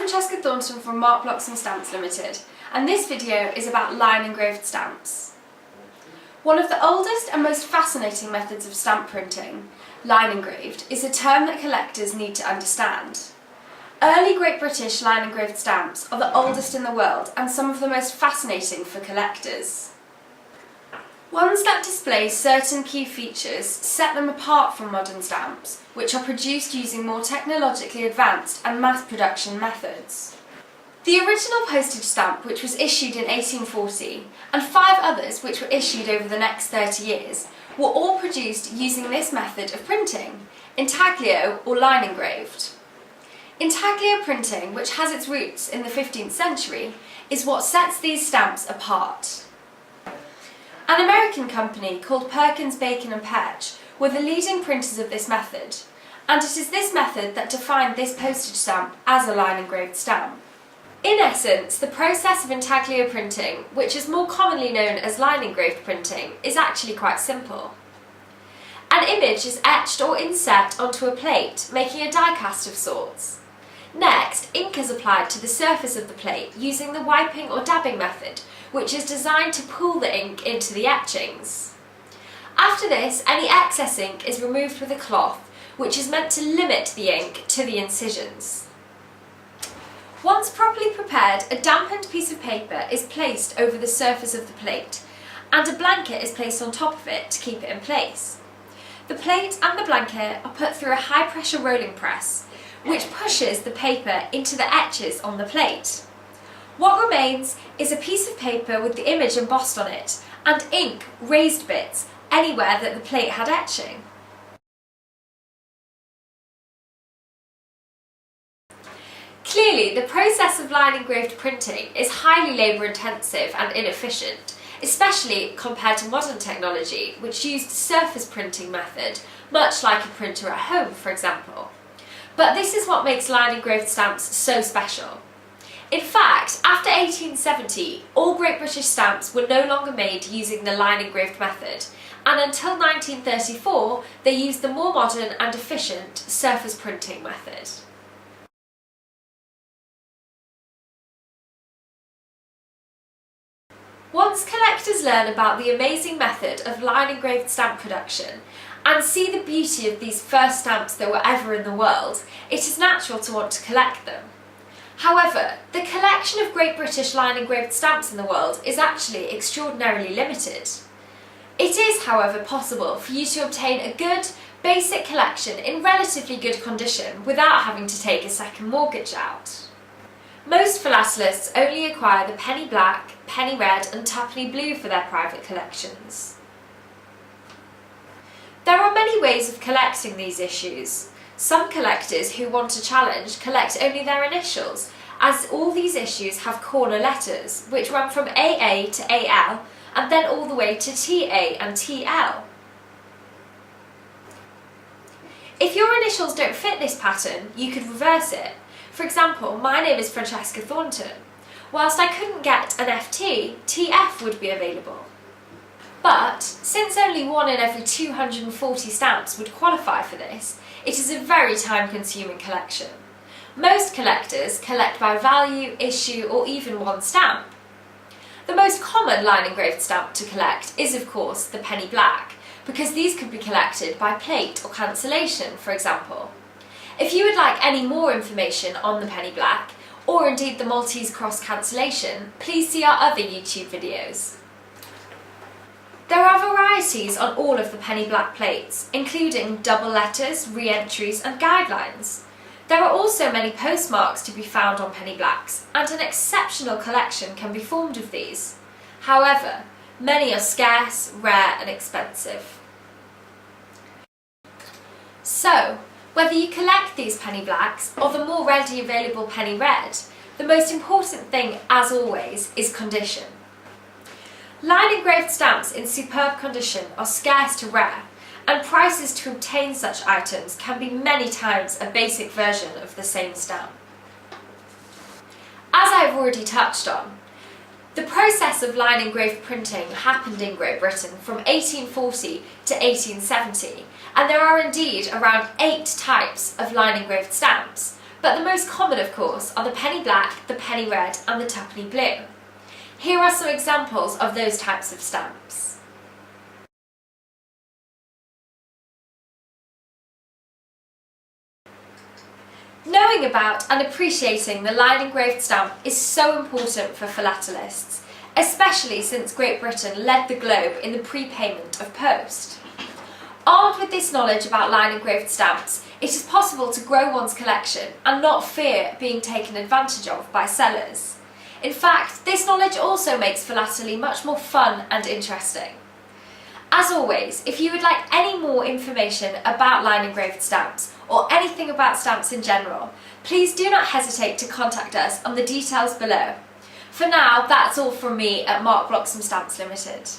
Francesca Thornton from Bloxham Stamps Limited, and this video is about line engraved stamps. One of the oldest and most fascinating methods of stamp printing, line engraved, is a term that collectors need to understand. Early Great British line engraved stamps are the oldest in the world and some of the most fascinating for collectors. Ones that display certain key features set them apart from modern stamps, which are produced using more technologically advanced and mass production methods. The original postage stamp, which was issued in 1840, and 5 others which were issued over the next 30 years, were all produced using this method of printing, intaglio or line engraved. Intaglio printing, which has its roots in the 15th century, is what sets these stamps apart. An American company called Perkins, Bacon and Petch were the leading printers of this method, and it is this method that defined this postage stamp as a line engraved stamp. In essence, the process of intaglio printing, which is more commonly known as line engraved printing, is actually quite simple. An image is etched or inset onto a plate, making a die cast of sorts. Next, ink is applied to the surface of the plate using the wiping or dabbing method, which is designed to pool the ink into the etchings. After this, any excess ink is removed with a cloth, which is meant to limit the ink to the incisions. Once properly prepared, a dampened piece of paper is placed over the surface of the plate, and a blanket is placed on top of it to keep it in place. The plate and the blanket are put through a high-pressure rolling press, which pushes the paper into the etches on the plate. What remains is a piece of paper with the image embossed on it, and ink raised bits anywhere that the plate had etching. Clearly, the process of line engraved printing is highly labour intensive and inefficient, especially compared to modern technology, which used a surface printing method, much like a printer at home, for example. But this is what makes line engraved stamps so special. In fact, after 1870, all Great British stamps were no longer made using the line engraved method, and until 1934 they used the more modern and efficient surface printing method. Once collectors learn about the amazing method of line engraved stamp production and see the beauty of these first stamps that were ever in the world, it is natural to want to collect them. However, the collection of Great British line engraved stamps in the world is actually extraordinarily limited. It is, however, possible for you to obtain a good, basic collection in relatively good condition without having to take a second mortgage out. Most philatelists only acquire the penny black, penny red and twopenny blue for their private collections. There are many ways of collecting these issues. Some collectors who want a challenge collect only their initials, as all these issues have corner letters, which run from AA to AL and then all the way to TA and TL. If your initials don't fit this pattern, you could reverse it. For example, my name is Francesca Thornton. Whilst I couldn't get an FT, TF would be available. But, since only 1 in every 240 stamps would qualify for this, it is a very time-consuming collection. Most collectors collect by value, issue, or even one stamp. The most common line engraved stamp to collect is, of course, the penny black, because these can be collected by plate or cancellation, for example. If you would like any more information on the penny black, or indeed the Maltese cross cancellation, please see our other YouTube videos. There are varieties on all of the penny black plates, including double letters, re-entries and guidelines. There are also many postmarks to be found on penny blacks, and an exceptional collection can be formed of these. However, many are scarce, rare and expensive. So, whether you collect these penny blacks or the more readily available penny red, the most important thing, as always, is condition. Line engraved stamps in superb condition are scarce to rare, and prices to obtain such items can be many times a basic version of the same stamp. As I have already touched on, the process of line engraved printing happened in Great Britain from 1840 to 1870, and there are indeed around 8 types of line engraved stamps, But the most common, of course, are the penny black, the penny red and the twopenny blue. Here are some examples of those types of stamps. Knowing about and appreciating the line engraved stamp is so important for philatelists, especially since Great Britain led the globe in the prepayment of post. Armed with this knowledge about line engraved stamps, it is possible to grow one's collection and not fear being taken advantage of by sellers. In fact, this knowledge also makes philately much more fun and interesting. As always, if you would like any more information about line engraved stamps or anything about stamps in general, please do not hesitate to contact us on the details below. For now, that's all from me at Bloxham Stamps Limited.